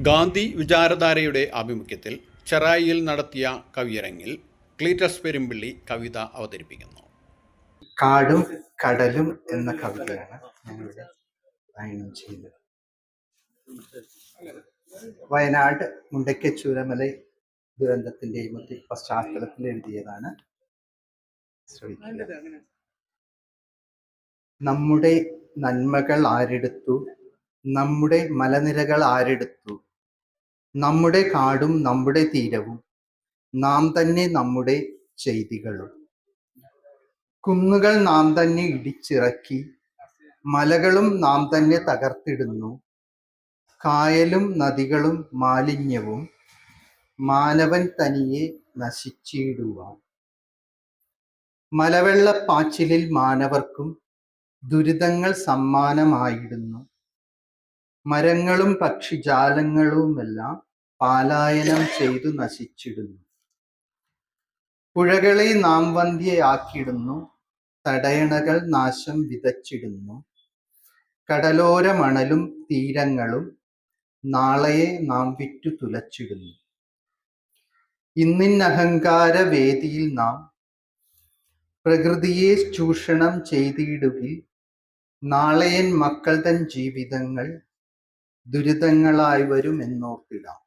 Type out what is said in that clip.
ഗാന്ധി വിചാരധാരയുടെ ആഭിമുഖ്യത്തിൽ ചെറായിയിൽ നടത്തിയ കവിയരങ്ങിൽ ക്ലീറ്റസ് പെരുമ്പിള്ളി കവിത അവതരിപ്പിക്കുന്നു. കാടും കടലും എന്ന കവിതയാണ് ഞങ്ങളുടെ വായനം ചെയ്യുന്നത്. വയനാട് മുണ്ടയ്ക്കച്ചൂരമല ദുരന്തത്തിന്റെയും പശ്ചാത്തലത്തിൽ എഴുതിയതാണ്. നമ്മുടെ നന്മകൾ ആരെടുത്തു, നമ്മുടെ മലനിരകൾ ആരെടുത്തു, നമ്മുടെ കാടും നമ്മുടെ തീരവും, നാം തന്നെ നമ്മുടെ ചെയ്തികളും. കുന്നുകൾ നാം തന്നെ ഇടിച്ചിറക്കി, മലകളും നാം തന്നെ തകർത്തിടുന്നു. കായലും നദികളും മാലിന്യവും മാനവൻ തനിയെ നശിച്ചിടുവാൻ. മലവെള്ളപ്പാച്ചിലിൽ മാനവർക്കും ദുരിതങ്ങൾ സമ്മാനമായിടുന്നു. മരങ്ങളും പക്ഷിജാലങ്ങളുമെല്ലാം പാലായനം ചെയ്തു നശിച്ചിടുന്നു. പുഴകളെ നാം വന്ധ്യയാക്കിടുന്നു, തടയണകൾ നാശം വിതച്ചിടുന്നു. കടലോര മണലും തീരങ്ങളും നാളെയെ നാം വിറ്റു തുലച്ചിടുന്നു. ഇന്നിന്നഹങ്കാര വേദിയിൽ നാം പ്രകൃതിയെ ചൂഷണം ചെയ്തിടുകിൽ, നാളെയൻ മക്കൾ തൻ ജീവിതങ്ങൾ ദുരിതങ്ങളായി വരും എന്നോർത്തിടാം.